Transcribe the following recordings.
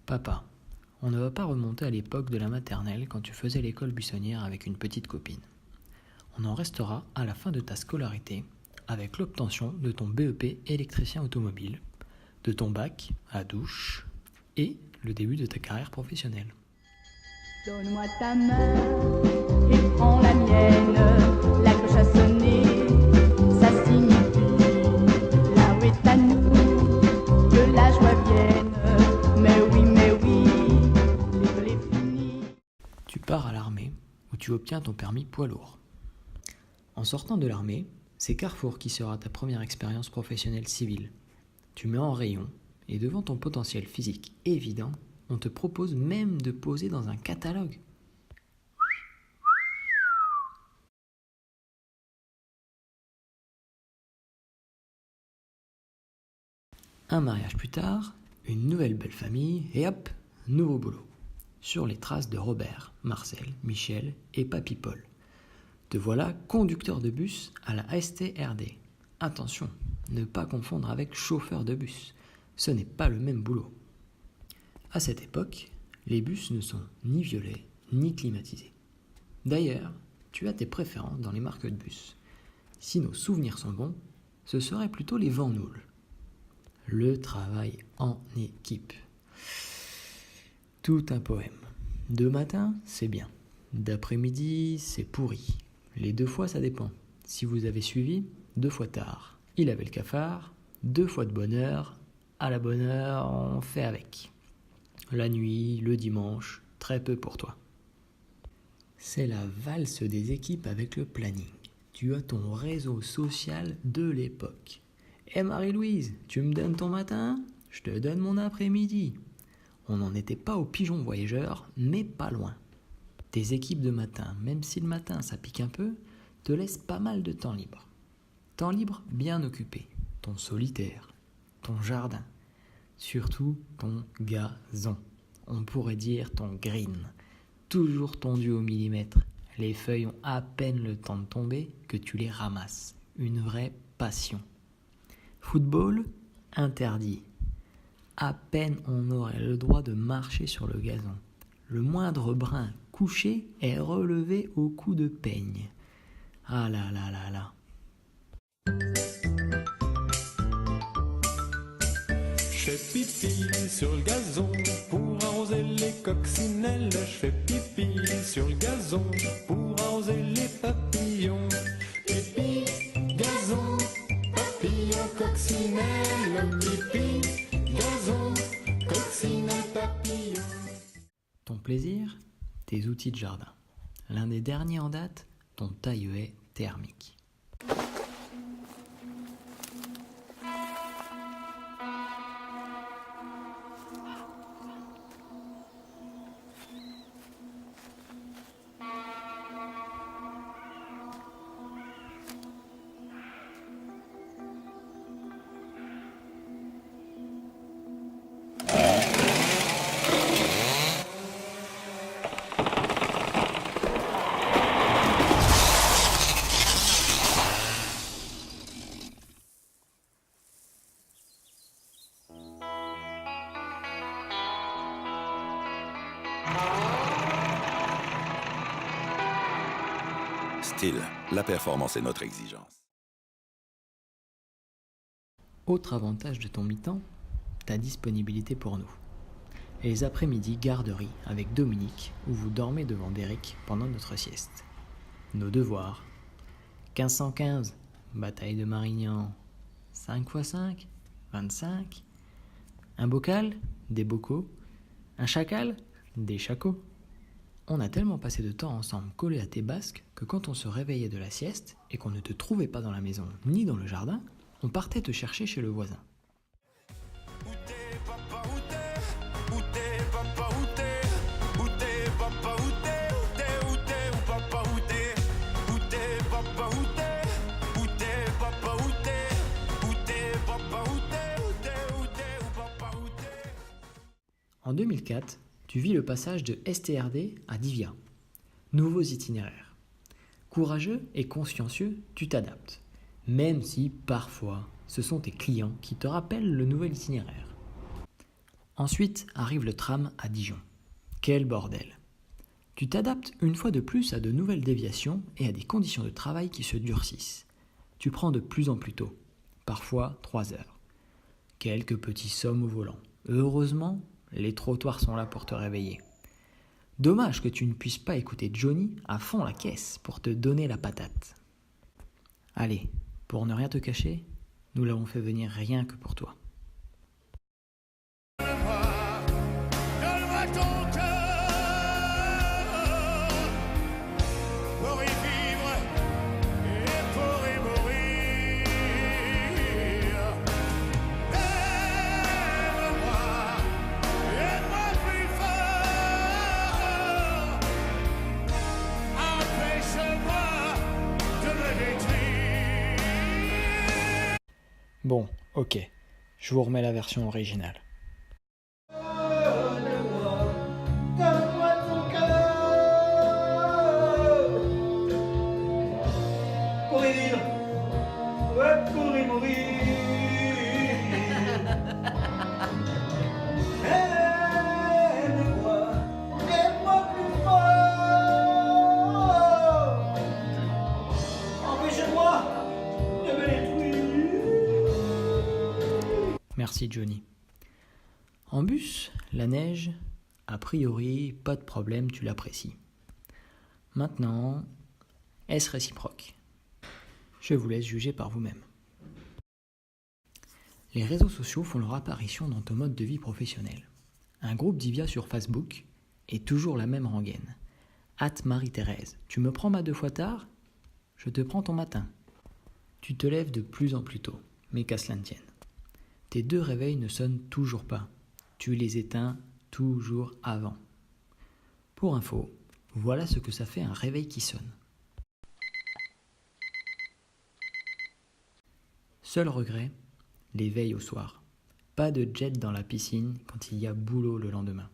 Papa, on ne va pas remonter à l'époque de la maternelle quand tu faisais l'école buissonnière avec une petite copine. On en restera à la fin de ta scolarité avec l'obtention de ton BEP électricien automobile, de ton bac à douche et le début de ta carrière professionnelle. Donne-moi ta main et prends la mienne. La cloche a sonné, ça signifie là où est à nous que la joie vienne. Mais oui, l'école est finie. Tu pars à l'armée où tu obtiens ton permis poids lourd. En sortant de l'armée, c'est Carrefour qui sera ta première expérience professionnelle civile. Tu mets en rayon et devant ton potentiel physique évident, on te propose même de poser dans un catalogue. Un mariage plus tard, une nouvelle belle famille et hop, nouveau boulot. Sur les traces de Robert, Marcel, Michel et Papy Paul. Te voilà conducteur de bus à la STRD. Attention, ne pas confondre avec chauffeur de bus. Ce n'est pas le même boulot. À cette époque, les bus ne sont ni violets ni climatisés. D'ailleurs, tu as tes préférences dans les marques de bus. Si nos souvenirs sont bons, ce seraient plutôt les Van Hool. Le travail en équipe. Tout un poème. De matin, c'est bien. D'après-midi, c'est pourri. Les 2 fois, ça dépend. Si vous avez suivi, 2 fois tard. Il avait le cafard, 2 fois de bonne heure. À la bonne heure, on fait avec. La nuit, le dimanche, très peu pour toi. C'est la valse des équipes avec le planning. Tu as ton réseau social de l'époque. Eh Marie-Louise, tu me donnes ton matin, je te donne mon après-midi. On n'en était pas aux pigeons voyageurs, mais pas loin. Tes équipes de matin, même si le matin ça pique un peu, te laissent pas mal de temps libre. Temps libre bien occupé. Ton solitaire, ton jardin. Surtout ton gazon. On pourrait dire ton green. Toujours tondu au millimètre. Les feuilles ont à peine le temps de tomber que tu les ramasses. Une vraie passion. Football, interdit. À peine on aurait le droit de marcher sur le gazon. Le moindre brin couché est relevé au coup de peigne. Ah là là là là. Je fais pipi sur le gazon pour arroser les coccinelles. Je fais pipi sur le gazon pour arroser les papillons. Pipi, gazon, papillon, coccinelle. Pipi, gazon, coccinelle, papillon. Ton plaisir, tes outils de jardin. L'un des derniers en date, ton taille-haie thermique. Style, la performance est notre exigence. Autre avantage de ton mi-temps, ta disponibilité pour nous. Et les après-midi garderie avec Dominique où vous dormez devant Derek pendant notre sieste. Nos devoirs. 1515, bataille de Marignan. 5 x 5, 25. Un bocal, des bocaux. Un chacal, des chacos. On a tellement passé de temps ensemble collés à tes basques que quand on se réveillait de la sieste et qu'on ne te trouvait pas dans la maison ni dans le jardin, on partait te chercher chez le voisin. Où t'es, papa, où t'es? Où t'es, papa, où t'es? Où t'es, papa, où t'es? Où t'es, où papa, où t'es? Où t'es, papa, où t'es? Où t'es, papa, où t'es? Où t'es, papa, où t'es? Où t'es, où papa, où t'es? En 2004, tu vis le passage de STRD à Divia. Nouveaux itinéraires. Courageux et consciencieux, tu t'adaptes. Même si, parfois, ce sont tes clients qui te rappellent le nouvel itinéraire. Ensuite arrive le tram à Dijon. Quel bordel! Tu t'adaptes une fois de plus à de nouvelles déviations et à des conditions de travail qui se durcissent. Tu prends de plus en plus tôt, parfois 3 heures. Quelques petits sommes au volant. Heureusement, les trottoirs sont là pour te réveiller. Dommage que tu ne puisses pas écouter Johnny à fond la caisse pour te donner la patate. Allez, pour ne rien te cacher, nous l'avons fait venir rien que pour toi. Donne-moi ton cœur pour y vivre et pour y mourir. Aime-moi plus fort. Empêche-moi de me détruire. Bon, ok, je vous remets la version originale. Donne-moi ton cœur pour y vivre, ouais, pour y mourir. Aime-moi, aime-moi plus fort. Empêchez-moi de me détruire. Merci Johnny. En bus, la neige, a priori, pas de problème, tu l'apprécies. Maintenant, est-ce réciproque? Je vous laisse juger par vous-même. Les réseaux sociaux font leur apparition dans ton mode de vie professionnel. Un groupe d'Ivia sur Facebook est toujours la même rengaine. @Marie-Thérèse, tu me prends ma 2 fois tard? Je te prends ton matin. Tu te lèves de plus en plus tôt, mais qu'à cela ne tienne. Tes 2 réveils ne sonnent toujours pas. Tu les éteins toujours avant. Pour info, voilà ce que ça fait un réveil qui sonne. Seul regret, les veilles au soir. Pas de jet dans la piscine quand il y a boulot le lendemain.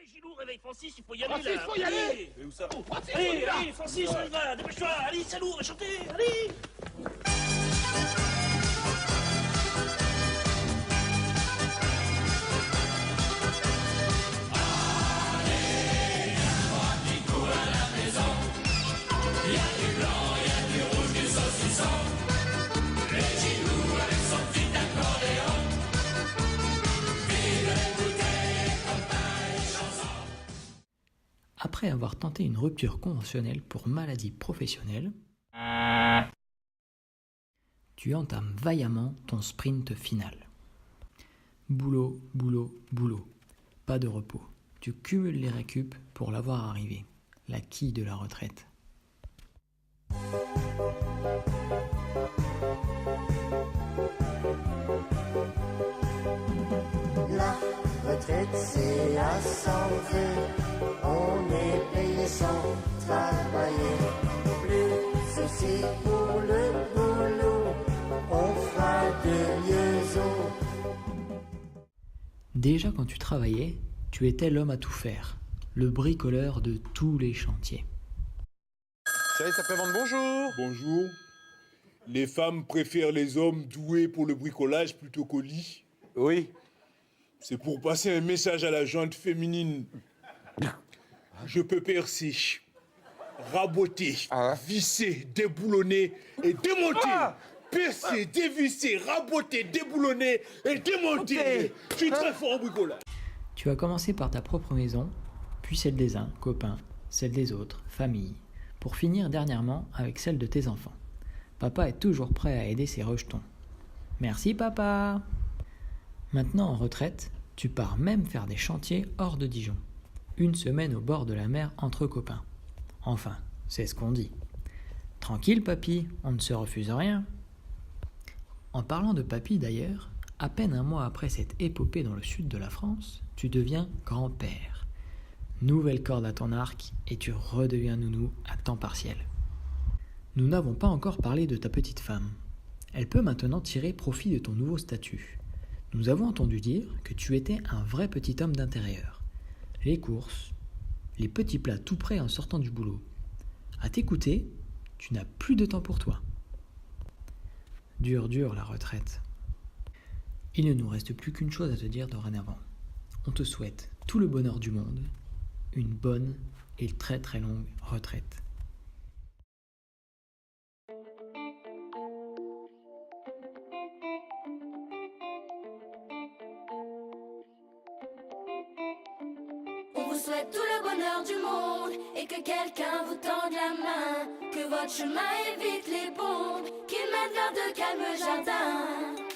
Gilou, réveille Francis, il faut y aller là. Francis, faut y aller. Mais où ça? Allez, Francis, on y va, dépêche-toi. Allez, Salou, on va chanter, allez. Après avoir tenté une rupture conventionnelle pour maladie professionnelle, tu entames vaillamment ton sprint final. Boulot, boulot, boulot. Pas de repos. Tu cumules les récup pour l'avoir arrivé. La quille de la retraite. La retraite, c'est la santé. On est payé sans travailler. Plus ceci pour le boulot. On fera de liaisons. Déjà quand tu travaillais, tu étais l'homme à tout faire. Le bricoleur de tous les chantiers. Service après-vente, bonjour. Bonjour. Les femmes préfèrent les hommes doués pour le bricolage plutôt qu'au lit. Oui. C'est pour passer un message à la gente féminine. Je peux percer, raboter, visser, déboulonner et démonter. Percer, dévisser, raboter, déboulonner et démonter. Je suis très fort en bricolage. Tu as commencé par ta propre maison, puis celle des uns, copains, celle des autres, famille, pour finir dernièrement avec celle de tes enfants. Papa est toujours prêt à aider ses rejetons. Merci papa. Maintenant en retraite, tu pars même faire des chantiers hors de Dijon. Une semaine au bord de la mer entre copains. Enfin, c'est ce qu'on dit. Tranquille papy, on ne se refuse rien. En parlant de papy d'ailleurs, à peine un mois après cette épopée dans le sud de la France, tu deviens grand-père. Nouvelle corde à ton arc et tu redeviens nounou à temps partiel. Nous n'avons pas encore parlé de ta petite femme. Elle peut maintenant tirer profit de ton nouveau statut. Nous avons entendu dire que tu étais un vrai petit homme d'intérieur. Les courses, les petits plats tout prêts en sortant du boulot. À t'écouter, tu n'as plus de temps pour toi. Dur la retraite. Il ne nous reste plus qu'une chose à te dire dorénavant. On te souhaite tout le bonheur du monde, une bonne et très très longue retraite. On vous souhaite tout le bonheur du monde et que quelqu'un vous tende la main, que votre chemin évite les bombes, qu'il mène vers de calmes jardins.